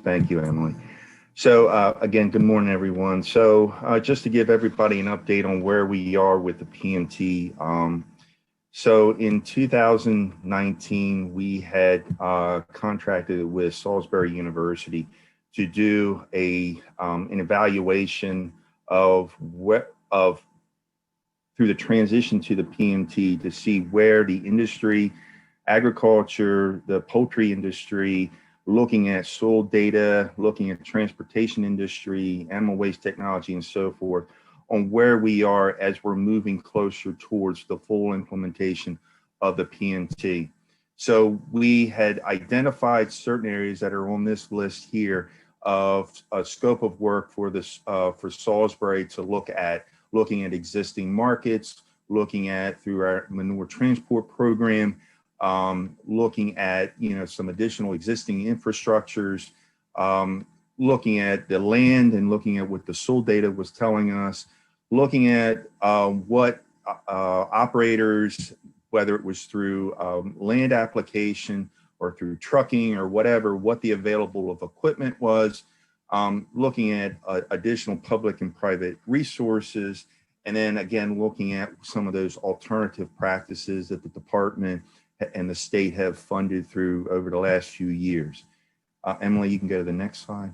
Thank you, Emily. So again, good morning, everyone. So just to give everybody an update on where we are with the PMT. So in 2019, we had contracted with Salisbury University to do an evaluation of through the transition to the PMT to see where the industry, agriculture, the poultry industry, looking at soil data, looking at transportation industry, animal waste technology, and so forth, on where we are as we're moving closer towards the full implementation of the PMT. So we had identified certain areas that are on this list here of a scope of work for this for Salisbury to looking at existing markets, looking at through our manure transport program, looking at some additional existing infrastructures, looking at the land and looking at what the soil data was telling us, looking at what operators, whether it was through land application or through trucking or whatever, what the available of equipment was, looking at additional public and private resources, and then again, looking at some of those alternative practices that the department and the state have funded through over the last few years. Emily, you can go to the next slide.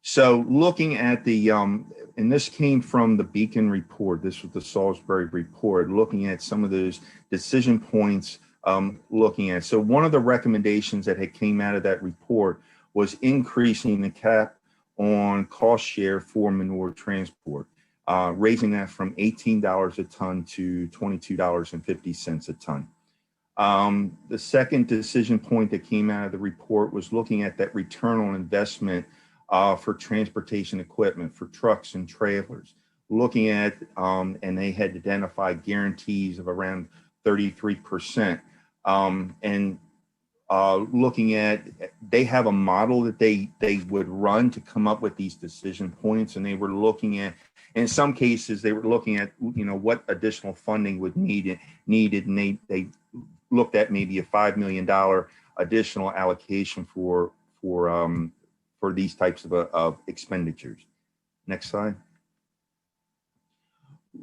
So looking at the, and this came from the Beacon report, this was the Salisbury report, looking at some of those decision points, looking at. So one of the recommendations that had came out of that report was increasing the cap on cost share for manure transport, raising that from $18 a ton to $22.50 a ton. The second decision point that came out of the report was looking at that return on investment for transportation equipment, for trucks and trailers, looking at, and they had identified guarantees of around 33%. And looking at, they have a model that they would run to come up with these decision points, and they were looking at, in some cases, they were looking at, what additional funding would needed, and they looked at maybe a $5 million additional allocation for these types of expenditures. Next slide.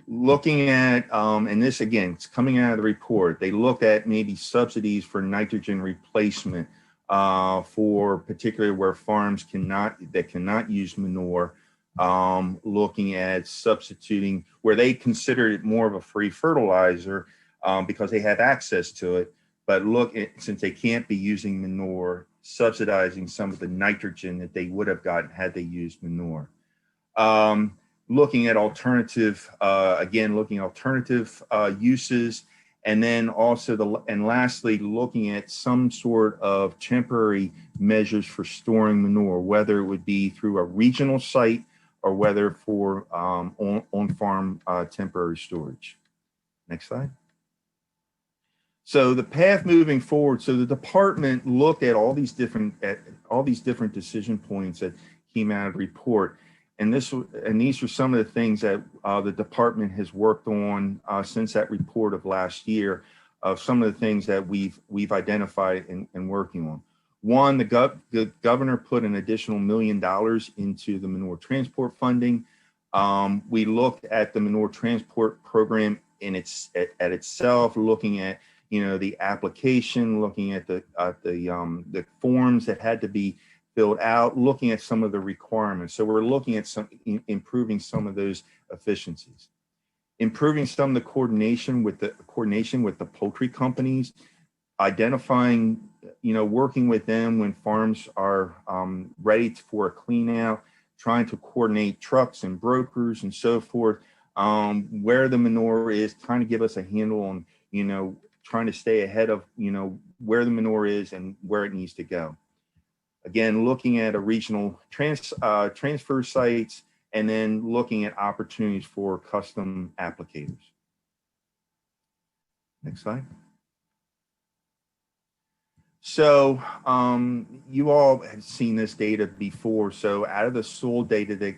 Looking at, and this again, it's coming out of the report, they looked at maybe subsidies for nitrogen replacement for particularly where farms cannot use manure, looking at substituting where they consider it more of a free fertilizer because they have access to it, but look at, since they can't be using manure, subsidizing some of the nitrogen that they would have gotten had they used manure. Looking at alternative, again, looking at alternative uses, and then also and lastly, looking at some sort of temporary measures for storing manure, whether it would be through a regional site or whether for on-farm temporary storage. Next slide. So the path moving forward. So the department looked at all these different decision points that came out of the report. And these are some of the things that the department has worked on since that report of last year, of some of the things that we've identified and working on. One, the governor put an additional $1 million into the manure transport funding. We looked at the manure transport program in itself, looking at the application, looking at the forms that had to be filled out, looking at some of the requirements. So we're looking at improving some of those efficiencies, improving some of the coordination with the poultry companies, identifying, working with them when farms are ready for a clean out, trying to coordinate trucks and brokers and so forth, where the manure is, trying to give us a handle on, trying to stay ahead of, where the manure is and where it needs to go. Again, looking at a regional transfer sites, and then looking at opportunities for custom applicators. Next slide. So you all have seen this data before. So out of the soil data that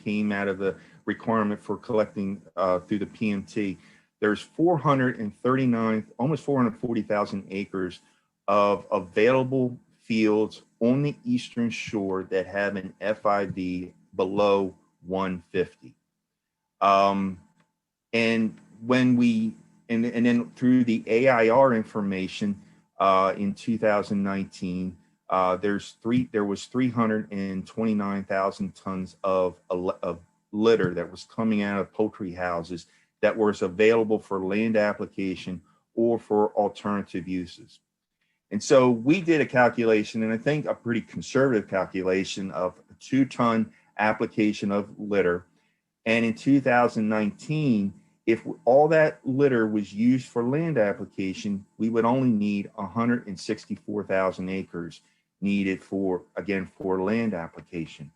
came out of the requirement for collecting through the PMT, there's 439, almost 440,000 acres of available fields on the eastern shore that have an FIV below 150. And when we, and then through the AIR information in 2019, there was 329,000 tons of litter that was coming out of poultry houses that was available for land application or for alternative uses. And so we did a calculation, and I think a pretty conservative calculation of a 2-ton application of litter. And in 2019, if all that litter was used for land application, we would only need 164,000 acres needed for, again, for land application.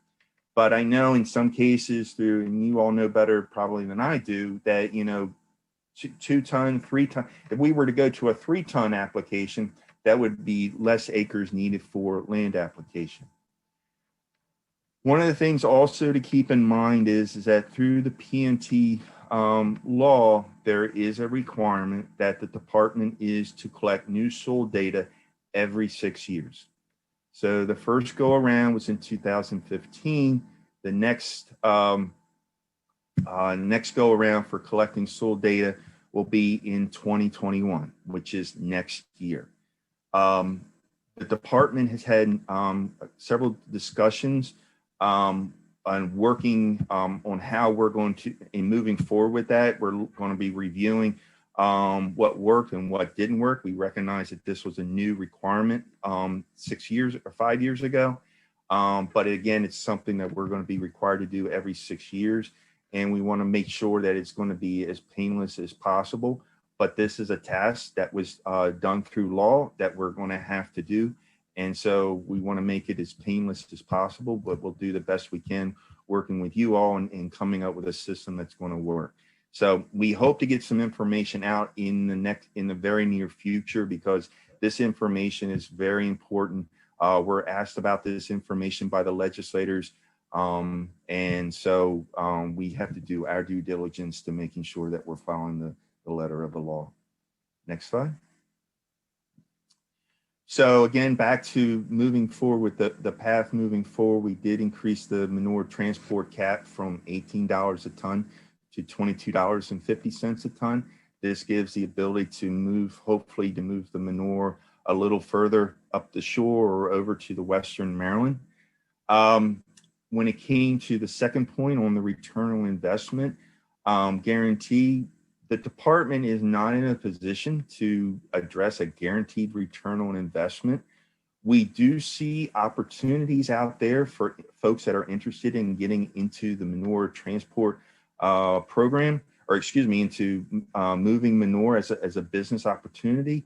But I know in some cases through, and you all know better probably than I do, that, 2-ton, 3-ton, if we were to go to a 3-ton application, that would be less acres needed for land application. One of the things also to keep in mind is that through the PMT law, there is a requirement that the department is to collect new soil data every 6 years. So the first go around was in 2015. The next go around for collecting soil data will be in 2021, which is next year. The department has had several discussions on working on how we're going to, in moving forward with that. We're going to be reviewing what worked and what didn't work. We recognize that this was a new requirement 6 years or 5 years ago. But again, it's something that we're going to be required to do every 6 years. And we want to make sure that it's going to be as painless as possible. But this is a task that was done through law that we're going to have to do. And so we want to make it as painless as possible, but we'll do the best we can working with you all and coming up with a system that's going to work. So we hope to get some information out in the very near future, because this information is very important. We're asked about this information by the legislators. And so we have to do our due diligence to making sure that we're following the letter of the law. Next slide. So again, back to moving forward with the path moving forward, we did increase the manure transport cap from $18 a ton to $22.50 a ton. This gives the ability to move, hopefully to move the manure a little further up the shore or over to the Western Maryland. When it came to the second point on the return on investment guarantee, the department is not in a position to address a guaranteed return on investment. We do see opportunities out there for folks that are interested in getting into the manure transport program, or excuse me, into moving manure as a business opportunity.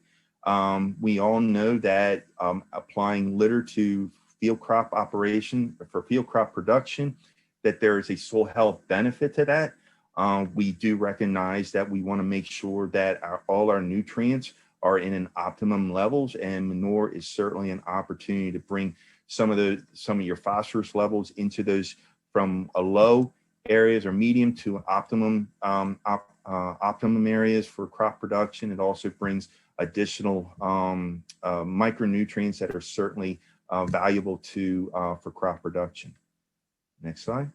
We all know that applying litter to field crop operation for field crop production, that there is a soil health benefit to that. We do recognize that we want to make sure that all our nutrients are in an optimum levels, and manure is certainly an opportunity to bring some of your phosphorus levels into those from a low areas or medium to optimum areas for crop production. It also brings additional micronutrients that are certainly valuable for crop production. Next slide.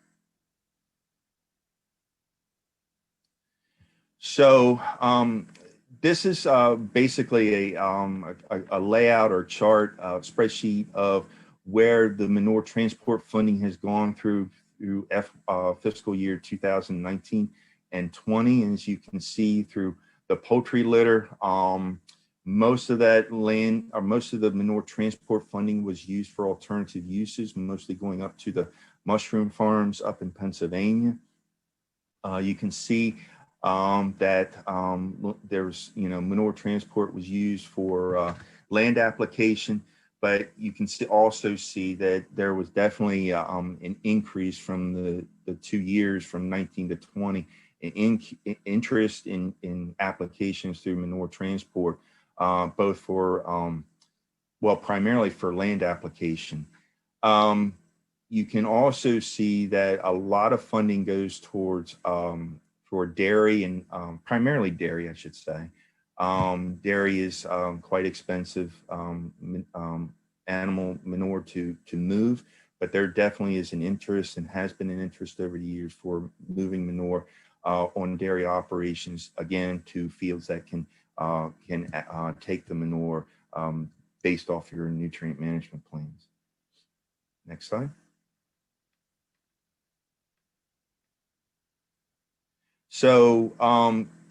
So this is basically a layout or chart, spreadsheet of where the manure transport funding has gone through fiscal year 2019 and 20. And as you can see through the poultry litter, most of that land, or most of the manure transport funding was used for alternative uses, mostly going up to the mushroom farms up in Pennsylvania. You can see that there's, manure transport was used for land application, but you can also see that there was definitely an increase from the 2 years from 19 to 20 in interest in applications through manure transport, both for, primarily for land application. You can also see that a lot of funding goes towards for dairy and primarily dairy, I should say. Dairy is quite expensive. animal manure to move, but there definitely is an interest and has been an interest over the years for moving manure on dairy operations, again, to fields that can take the manure based off your nutrient management plans. Next slide. So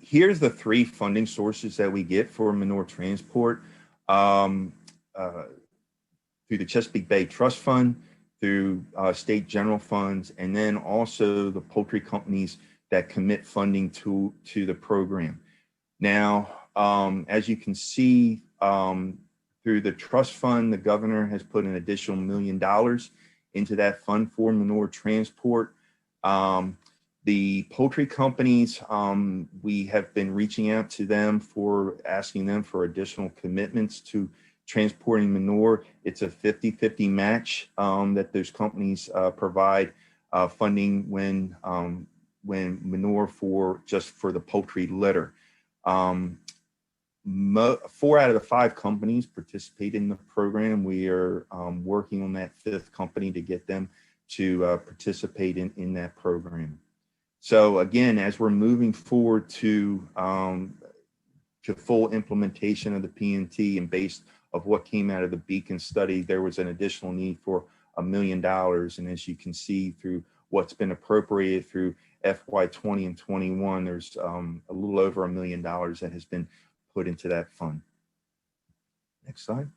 here's the 3 funding sources that we get for manure transport. Through the Chesapeake Bay Trust Fund, through state general funds, and then also the poultry companies that commit funding to the program. Now, as you can see, through the trust fund, the governor has put an additional $1 million into that fund for manure transport. The poultry companies, we have been reaching out to them for asking them for additional commitments to transporting manure. It's a 50-50 match that those companies provide funding when manure for the poultry litter. 4 out of the 5 companies participate in the program. We are working on that 5th company to get them to participate in that program. So again, as we're moving forward to full implementation of the PMT, and based of what came out of the Beacon study, there was an additional need for $1 million. And as you can see through what's been appropriated through FY 20 and 21, there's a little over $1 million that has been put into that fund. Next slide.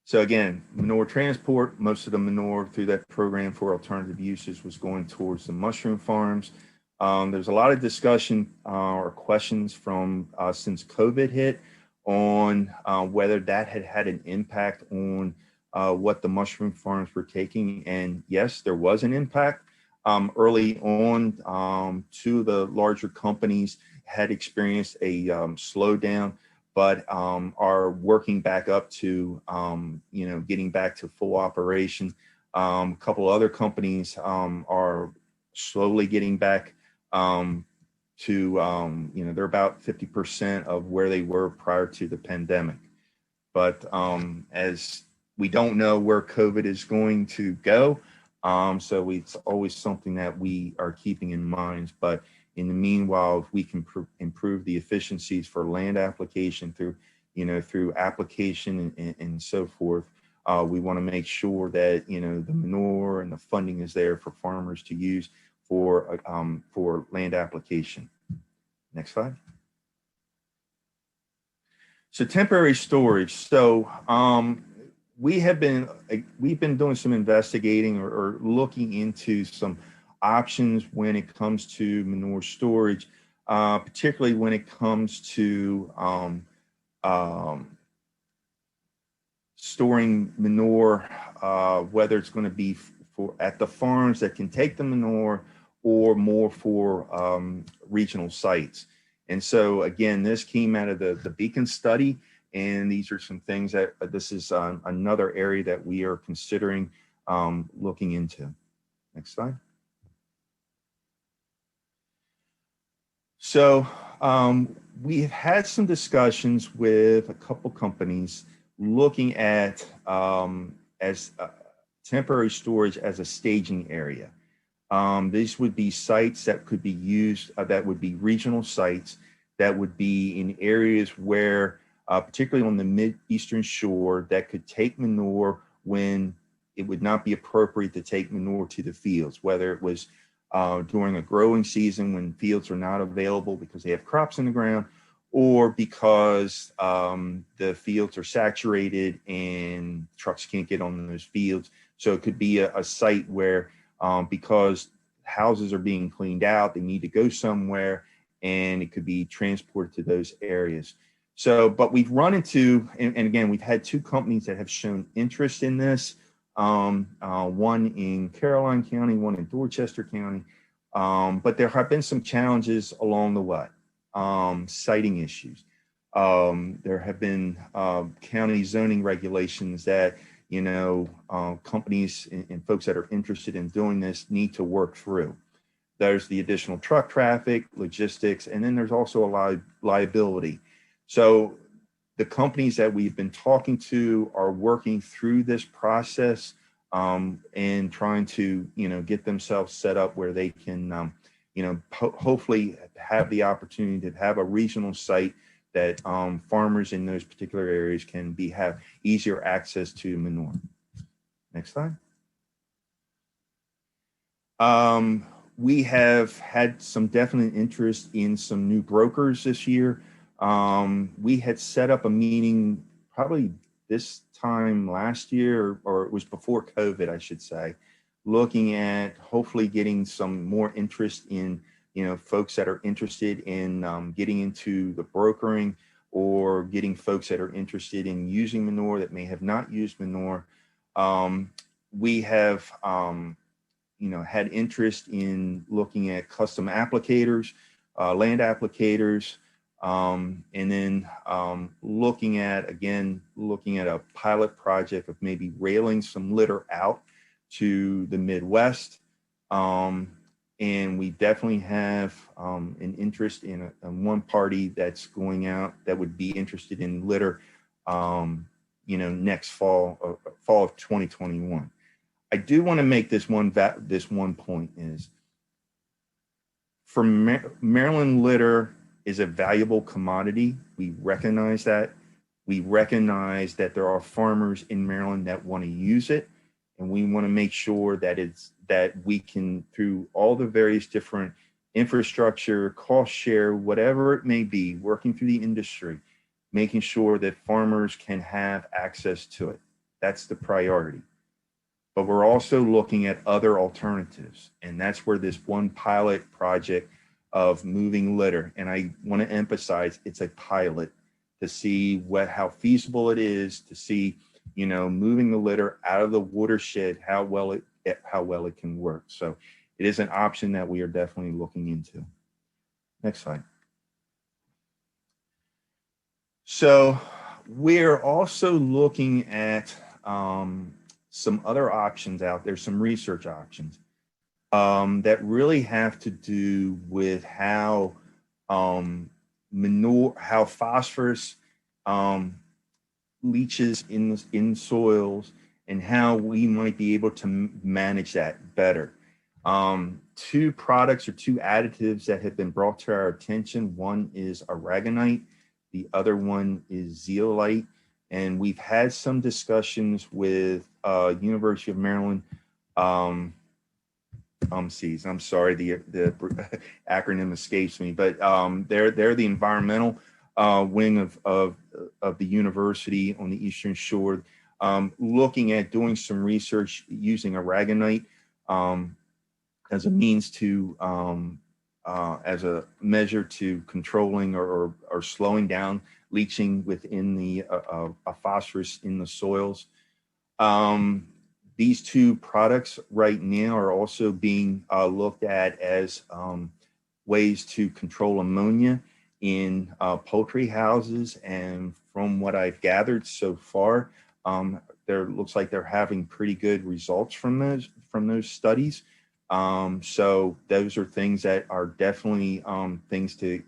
So again, manure transport, most of the manure through that program for alternative uses was going towards the mushroom farms. There's a lot of discussion or questions from since COVID hit on whether that had an impact on what the mushroom farms were taking. And yes, there was an impact. Early on, 2 of the larger companies had experienced a slowdown, but are working back up to, getting back to full operation. A couple other companies are slowly getting back to, they're about 50% of where they were prior to the pandemic. But as we don't know where COVID is going to go, so it's always something that we are keeping in mind. But in the meanwhile, if we can improve the efficiencies for land application through application and so forth, we want to make sure that, the manure and the funding is there for farmers to use for land application. Next slide. So temporary storage. So we've been doing some investigating or looking into some options when it comes to manure storage, particularly when it comes to storing manure, whether it's going to be at the farms that can take the manure or more for regional sites. And so again, this came out of the Beacon study, and these are some things that this is another area that we are considering looking into. Next slide. So we've had some discussions with a couple companies looking at temporary storage as a staging area. These would be sites that could be used, that would be regional sites that would be in areas where, particularly on the Mid-Eastern shore, that could take manure when it would not be appropriate to take manure to the fields, whether it was during a growing season when fields are not available because they have crops in the ground, or because the fields are saturated and trucks can't get on those fields. So it could be a site where because houses are being cleaned out, they need to go somewhere, and it could be transported to those areas. So, but we've run into, and again, we've had 2 companies that have shown interest in this, one in Caroline County, one in Dorchester County, but there have been some challenges along the way, siting issues. There have been county zoning regulations that companies and folks that are interested in doing this need to work through. There's the additional truck traffic, logistics, and then there's also a liability. So the companies that we've been talking to are working through this process and trying to, get themselves set up where they can, hopefully have the opportunity to have a regional site that farmers in those particular areas can have easier access to manure. Next slide. We have had some definite interest in some new brokers this year. We had set up a meeting probably this time last year, or it was before COVID, I should say, looking at hopefully getting some more interest in, folks that are interested in getting into the brokering, or getting folks that are interested in using manure that may have not used manure. We have, had interest in looking at custom applicators, land applicators, and then looking at a pilot project of maybe railing some litter out to the Midwest. And we definitely have an interest in one party that's going out that would be interested in litter, next fall of 2021. I do want to make this one point is, for Maryland, litter is a valuable commodity. We recognize that. We recognize that there are farmers in Maryland that want to use it, and we want to make sure that we can, through all the various different infrastructure, cost share, whatever it may be, working through the industry, making sure that farmers can have access to it. That's the priority. But we're also looking at other alternatives. And that's where this one pilot project of moving litter, and I want to emphasize it's a pilot to see how feasible it is, to see, moving the litter out of the watershed, how well it can work. So it is an option that we are definitely looking into. Next slide. So we're also looking at some other options out there, some research options that really have to do with how how phosphorus leaches in soils, and how we might be able to manage that better. Two products or two additives that have been brought to our attention. One is aragonite, the other one is zeolite. And we've had some discussions with University of Maryland. I'm sorry, the acronym escapes me, but they're the environmental wing of the university on the Eastern Shore, looking at doing some research using aragonite as a means to as a measure to controlling or slowing down leaching within the phosphorus in the soils. These two products right now are also being looked at as ways to control ammonia in poultry houses. And from what I've gathered so far, there looks like they're having pretty good results from those studies. So those are things that are definitely things to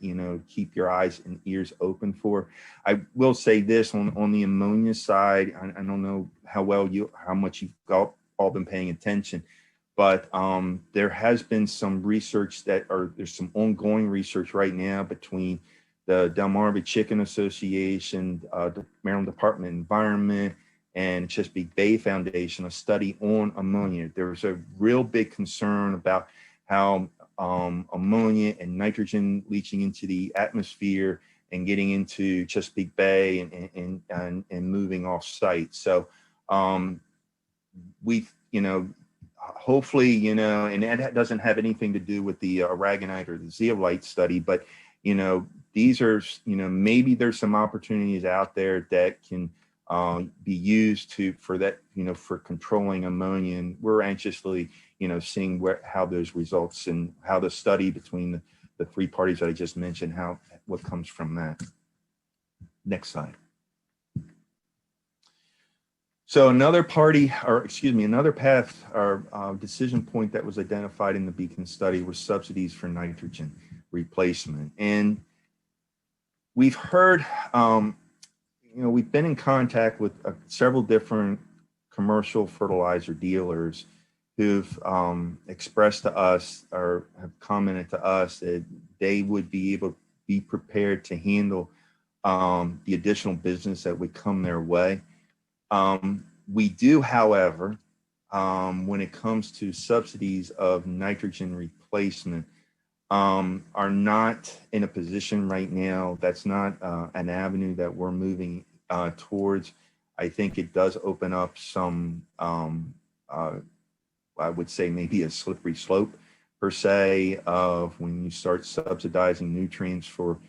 keep your eyes and ears open for. I will say this on the ammonia side. I don't know how much you've all been paying attention, but there has been some research there's some ongoing research right now between the Delmarva Chicken Association, the Maryland Department of Environment, and Chesapeake Bay Foundation, a study on ammonia. There's a real big concern about how ammonia and nitrogen leaching into the atmosphere and getting into Chesapeake Bay and moving off site. So hopefully, and that doesn't have anything to do with the aragonite or the zeolite study, but these are, maybe there's some opportunities out there that can be used for controlling ammonia. And we're anxiously, seeing how those results and how the study between the three parties that I just mentioned, what comes from that. Next slide. So another path or decision point that was identified in the Beacon study was subsidies for nitrogen replacement. And we've heard, we've been in contact with several different commercial fertilizer dealers who've expressed to us or have commented to us that they would be able to be prepared to handle the additional business that would come their way. We do, however, when it comes to subsidies of nitrogen replacement, are not in a position right now. That's not an avenue that we're moving towards. I think it does open up some, I would say maybe a slippery slope per se of when you start subsidizing nutrients for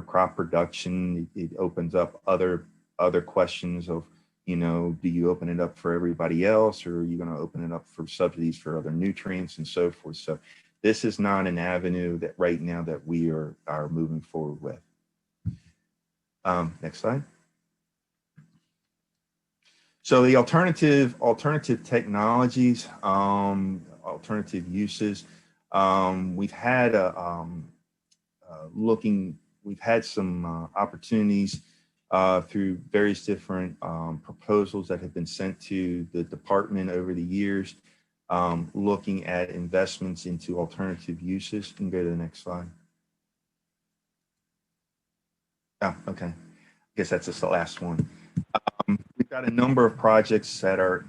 crop production. It opens up other questions of, do you open it up for everybody else, or are you going to open it up for subsidies for other nutrients and so forth? So this is not an avenue that right now that we are moving forward with. Next slide. So the alternative technologies, alternative uses. We've had some opportunities through various different proposals that have been sent to the department over the years, looking at investments into alternative uses. You can go to the next slide. Oh, okay. I guess that's just the last one. We've got a number of projects that are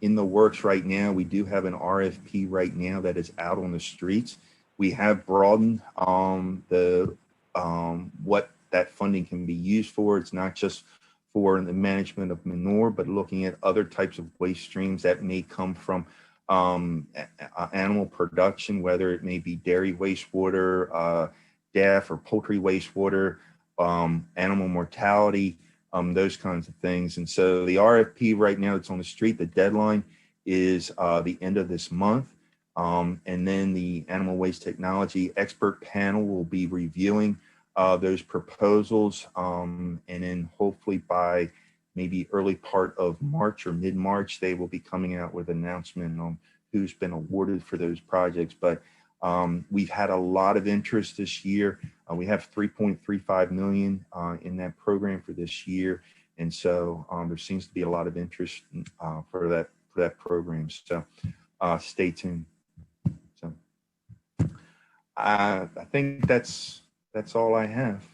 in the works right now. We do have an RFP right now that is out on the streets. We have broadened what that funding can be used for. It's not just for the management of manure, but looking at other types of waste streams that may come from animal production, whether it may be dairy wastewater, DEF or poultry wastewater, animal mortality, those kinds of things. And so the RFP right now that's on the street, the deadline is the end of this month. And then the animal waste technology expert panel will be reviewing those proposals. And then hopefully by maybe early part of March or mid-March, they will be coming out with an announcement on who's been awarded for those projects. But we've had a lot of interest this year. We have 3.35 million in that program for this year. And so there seems to be a lot of interest for that program. So stay tuned. So I think that's all I have.